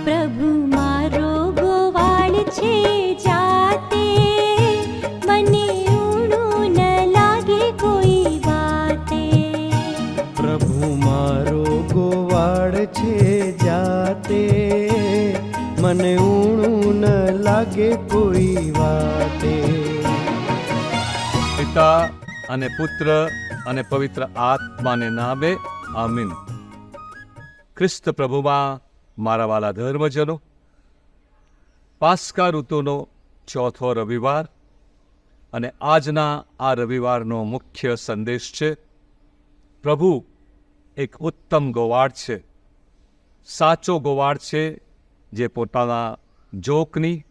પ્રભુ મારો ગોવાળ છે જાતે, મને ઊણું ન લાગે કોઈ વાતે. પ્રભુ મારો ગોવાળ છે જાતે, મને ઊણું ન લાગે કોઈ વાતે. પિતા અને પુત્ર અને પવિત્ર આત્માને નામે આમીન. ખ્રિસ્ત પ્રભુમાં મારા વાલા ધર્મજનો, પાસ્કા ઋતુનો ચોથો રવિવાર અને આજના આ રવિવારનો મુખ્ય સંદેશ છે પ્રભુ એક ઉત્તમ ગોવાળ છે, સાચો ગોવાળ છે જે પોતાના જોકની,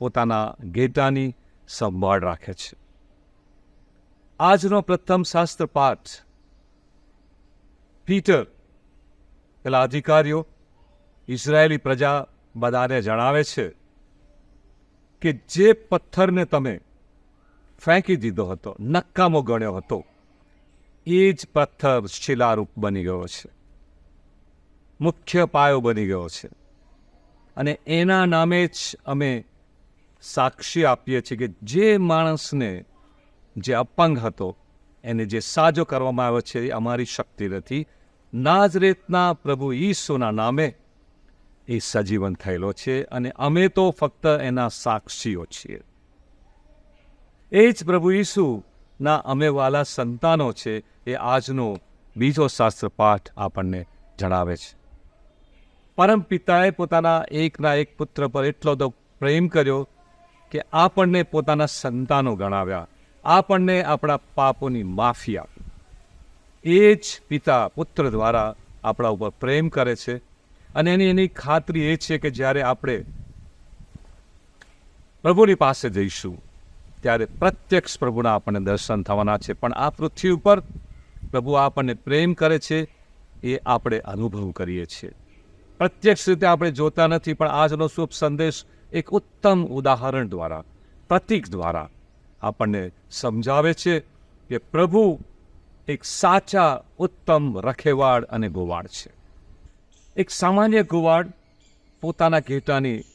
પોતાના ઘેટાની સંભાળ રાખે છે. આજનો પ્રથમ શાસ્ત્ર પાઠ પીટર પેલા અધિકારીઓ ઇઝરાયેલી પ્રજા બધાને જણાવે છે કે જે પથ્થરને તમે ફેંકી દીધો હતો, નકામો ગણ્યો હતો, એ જ પથ્થર શિલારૂપ બની ગયો છે, મુખ્ય પાયો બની ગયો છે. અને એના નામે જ અમે સાક્ષી આપીએ છીએ કે જે માણસને, જે અપંગ હતો, એને જે સાજો કરવામાં આવ્યો છે એ અમારી શક્તિ નથી, નાઝરેતના પ્રભુ ઈસુના નામે એ સજીવન થયેલો છે અને અમે તો ફક્ત એના સાક્ષીઓ છીએ. એ જ પ્રભુ ઈસુના અમે વાલા સંતાનો છે એ આજનો બીજો શાસ્ત્ર પાઠ આપણને જણાવે છે. પરમ પિતાએ પોતાના એકના એક પુત્ર પર એટલો તો પ્રેમ કર્યો કે આપણને પોતાના સંતાનો ગણાવ્યા, આપણને આપણા પાપોની માફી આપી. એ જ પિતા પુત્ર દ્વારા આપણા ઉપર પ્રેમ કરે છે અને એની ખાતરી એ છે કે જ્યારે આપણે પ્રભુની પાસે જઈશું ત્યારે પ્રત્યક્ષ પ્રભુના આપણને દર્શન થવાના છે. પણ આ પૃથ્વી ઉપર પ્રભુ આપણને પ્રેમ કરે છે એ આપણે અનુભવ કરીએ છીએ. પ્રત્યક્ષ રીતે આપણે જોતા નથી, પણ આજનો શુભ સંદેશ એક ઉત્તમ ઉદાહરણ દ્વારા, પ્રતીક દ્વારા આપણને સમજાવે છે કે પ્રભુ એક સાચા ઉત્તમ રખેવાળ અને ગોવાળ છે. એક સામાન્ય ગોવાળ પોતાના ઘેટાની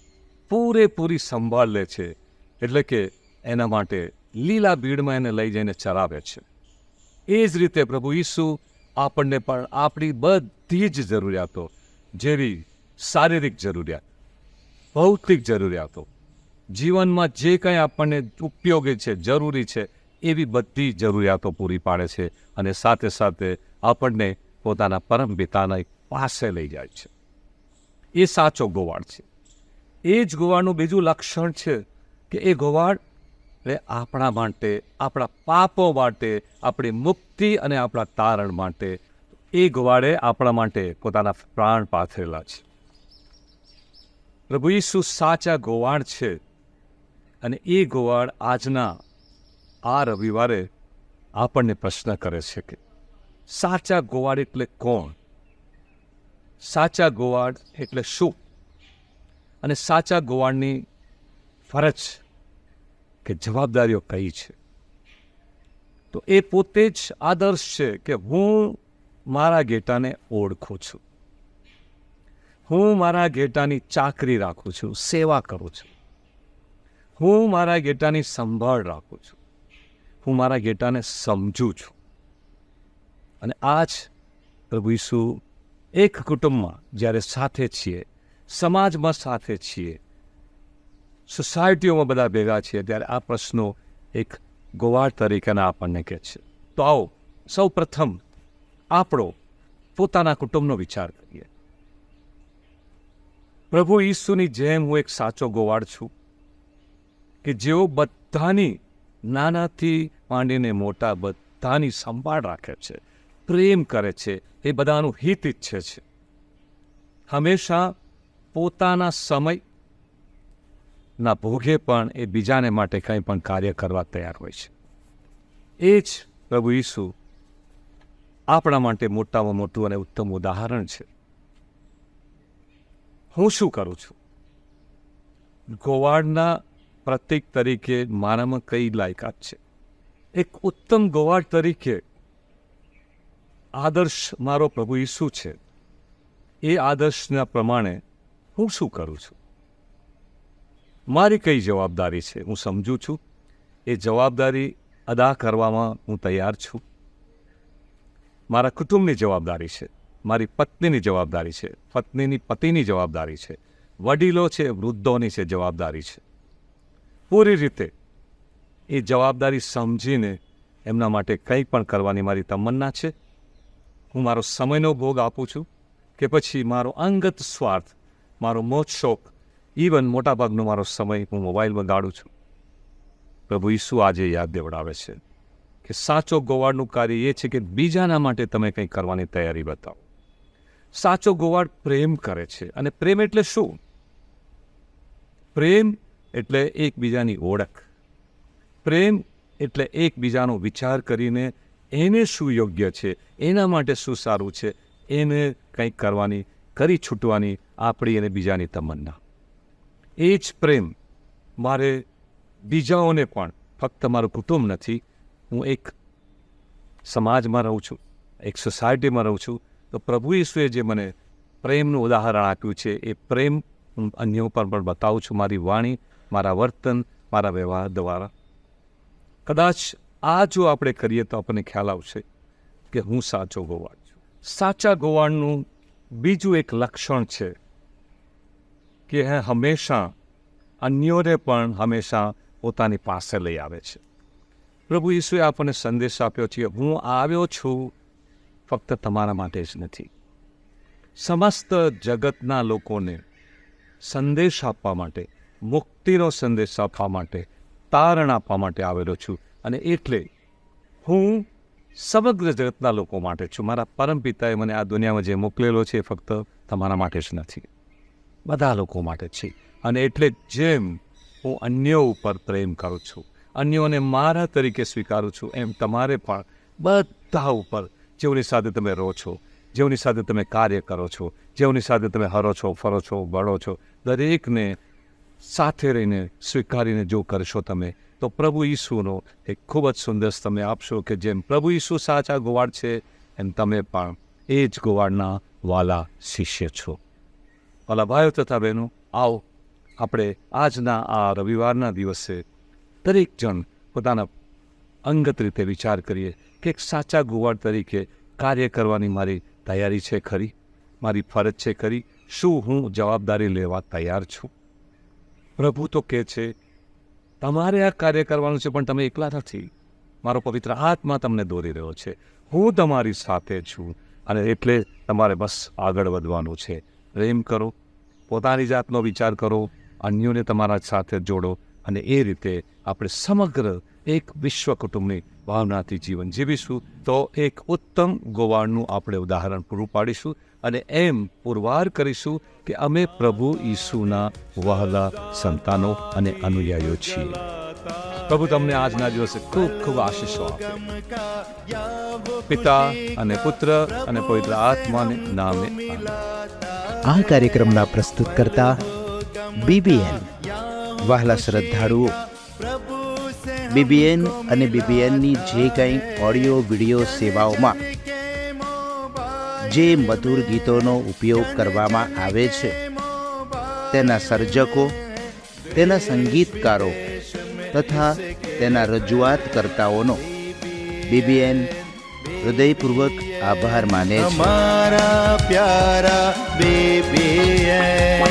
પૂરેપૂરી સંભાળ લે છે, એટલે કે એના માટે લીલા બીડમાં એને લઈ જઈને ચરાવે છે. એ જ રીતે પ્રભુ ઈસુ આપણને પણ આપણી બધી જ જરૂરિયાતો, જેવી શારીરિક જરૂરિયાત, ભૌતિક જરૂરિયાતો, જીવનમાં જે કંઈ આપણને ઉપયોગી છે, જરૂરી છે, એવી બધી જરૂરિયાતો પૂરી પાડે છે અને સાથે સાથે આપણને પોતાના પરમ પિતાના પાસે લઈ જાય છે. એ સાચો ગોવાળ છે. એ જ ગોવાળનું બીજું લક્ષણ છે કે એ ગોવાળ એ આપણા માટે, આપણા પાપો માટે, આપણી મુક્તિ અને આપણા તારણ માટે, એ ગોવાળે આપણા માટે પોતાના પ્રાણ પાથરેલા છે. પ્રભુ ઈસુ સાચા ગોવાળ છે અને એ ગોવાળ આજના આ રવિવારે આપણને પ્રશ્ન કરે છે કે સાચા ગોવાળ એટલે કોણ? સાચા ગોવાળ એટલે શું? અને સાચા ગોવાળની ફરજ કે જવાબદારીઓ કઈ છે? તો એ પોતે જ આદર્શ છે કે હું મારા ઘેટાને ઓળખું છું, હું મારા ઘેટાની ચાકરી રાખું છું, સેવા કરું છું, હું મારા ઘેટાની સંભાળ રાખું છું, હું મારા ઘેટાને સમજું છું. અને આ જ પ્રભુ ઈસુ એક કુટુંબમાં જ્યારે સાથે છીએ, સમાજમાં સાથે છીએ, સોસાયટીઓમાં બધા ભેગા છીએ, ત્યારે આ પ્રશ્નો એક ગોવાળ તરીકેના આપણને કહે છે. તો આવો સૌ પ્રથમ આપણો પોતાના કુટુંબનો વિચાર કરીએ. પ્રભુ ઈસુની જેમ હું એક સાચો ગોવાળ છું કે જેઓ બધાની, નાનાથી માંડીને મોટા બધાની સંભાળ રાખે છે, પ્રેમ કરે છે, એ બધાનું હિત ઈચ્છે છે, હંમેશા પોતાના સમયના ભોગે પણ એ બીજાને માટે કંઈ પણ કાર્ય કરવા તૈયાર હોય છે. એ જ પ્રભુ ઈસુ આપણા માટે મોટામાં મોટું અને ઉત્તમ ઉદાહરણ છે. હું શું કરું છું? ગોવાળના પ્રતીક તરીકે મારામાં કઈ લાયકાત છે? એક ઉત્તમ ગોવાળ તરીકે આદર્શ મારો પ્રભુ ઈસુ છે. એ આદર્શના પ્રમાણે હું શું કરું છું, મારી કઈ જવાબદારી છે, હું સમજું છું એ જવાબદારી અદા કરવામાં હું તૈયાર છું. મારા કુટુંબની જવાબદારી છે, મારી પત્નીની જવાબદારી છે, પત્નીની પતિની જવાબદારી છે, વડીલો છે, વૃદ્ધોની છે જવાબદારી છે. પૂરી રીતે એ જવાબદારી સમજીને એમના માટે કંઈ પણ કરવાની મારી તમન્ના છે. હું મારો સમયનો ભોગ આપું છું કે પછી મારો અંગત સ્વાર્થ, મારો મોજ શોખ, ઇવન મોટાભાગનો મારો સમય હું મોબાઈલમાં ગાળું છું. પ્રભુ ઈસુ આજે યાદ દેવડાવે છે કે સાચો ગોવાળનું કાર્ય એ છે કે બીજાના માટે તમે કંઈ કરવાની તૈયારી બતાવો. સાચો ગોવાળ પ્રેમ કરે છે. અને પ્રેમ એટલે શું? પ્રેમ એટલે એકબીજાની ઓળખ. પ્રેમ એટલે એકબીજાનો વિચાર કરીને એને શું યોગ્ય છે, એના માટે શું સારું છે, એને કંઈક કરવાની, કરી છૂટવાની આપણી અને બીજાની તમન્ના. એ જ પ્રેમ મારે બીજાઓને પણ, ફક્ત મારું કુટુંબ નથી, હું એક સમાજમાં રહું છું, એક સોસાયટીમાં રહું છું, તો પ્રભુ ઈસુએ જે મને પ્રેમનું ઉદાહરણ આપ્યું છે એ પ્રેમ હું અન્યો પર પણ બતાવું છું, મારી વાણી, મારા વર્તન, મારા વ્યવહાર દ્વારા. કદાચ આ જો આપણે કરીએ તો આપણને ખ્યાલ આવશે કે હું સાચો ગોવાળ છું. સાચા ગોવાળનું બીજું એક લક્ષણ છે કે હંમેશા અન્યોને પણ હંમેશા પોતાની પાસે લઈ આવે છે. પ્રભુ ઈસુએ આપણને સંદેશ આપ્યો છે, હું આવ્યો છું ફક્ત તમારા માટે જ નથી, સમસ્ત જગતના લોકોને સંદેશ આપવા માટે, મુક્તિનો સંદેશ આપવા માટે, તારણ આપવા માટે આવેલો છું. અને એટલે હું સમગ્ર જગતના લોકો માટે છું. મારા પરમપિતાએ મને આ દુનિયામાં જે મોકલેલો છે એ ફક્ત તમારા માટે જ નથી, બધા લોકો માટે છે. અને એટલે જેમ હું અન્યો ઉપર પ્રેમ કરું છું, અન્યોને મારા તરીકે સ્વીકારું છું, એમ તમારે પણ બધા ઉપર, જેઓની સાથે તમે રહો છો, જેઓની સાથે તમે કાર્ય કરો છો, જેઓની સાથે તમે હરો છો, ફરો છો, બળો છો, દરેકને સાથે રહીને સ્વીકારીને જો કરશો તમે, તો પ્રભુ ઈસુનો એક ખૂબ જ સુંદર તમે આપશો કે જેમ પ્રભુ ઈસુ સાચા ગોવાળ છે એમ તમે પણ એ જ ગોવાળના વાલા શિષ્ય છો. વાલા ભાઈઓ તથા બહેનો, આવો આપણે આજના આ રવિવારના દિવસે દરેક જણ પોતાના અંગત રીતે વિચાર કરીએ કે એક સાચા ગોવાળ તરીકે કાર્ય કરવાની મારી તૈયારી છે ખરી, મારી ફરજ છે ખરી, શું હું જવાબદારી લેવા તૈયાર છું? પ્રભુ તો કહે છે તમારે આ કાર્ય કરવાનું છે, પણ તમે એકલા નથી, મારો પવિત્ર આત્મા તમને દોરી રહ્યો છે, હું તમારી સાથે છું. અને એટલે તમારે બસ આગળ વધવાનું છે. પ્રેમ કરો, પોતાની જાતનો વિચાર કરો, અન્યોને તમારા સાથે જોડો, અને એ રીતે આપણે સમગ્ર એક વિશ્વ કુટુંબની ભાવનાથી જીવન જીવીશું તો એક ઉત્તમ ગોવાળનું આપણે ઉદાહરણ પૂરું પાડીશું અને એમ પુરવાર કરીશું કે અમે પ્રભુ ઈસુના વહાલા સંતાનો અને અનુયાયીઓ છીએ. પ્રભુ તમને આજના દિવસે ખૂબ ખૂબ આશીષો આપે. પિતા અને પુત્ર અને પવિત્ર આત્માને નામે આમીન. આ કાર્યક્રમના પ્રસ્તુતકર્તા બીબીએન. વહાલા શ્રદ્ધાળુઓ, બીબીએન અને બીબીએનની જે કંઈ ઓડિયો વિડિયો સેવાઓમાં જે મધુર ગીતોનો ઉપયોગ કરવામાં આવે છે, તેના સર્જકો, તેના સંગીતકારો તથા તેના રજૂઆતકર્તાઓનો બીબીએન હૃદયપૂર્વક આભાર માને છે. हमारा प्यारा बीबीएन.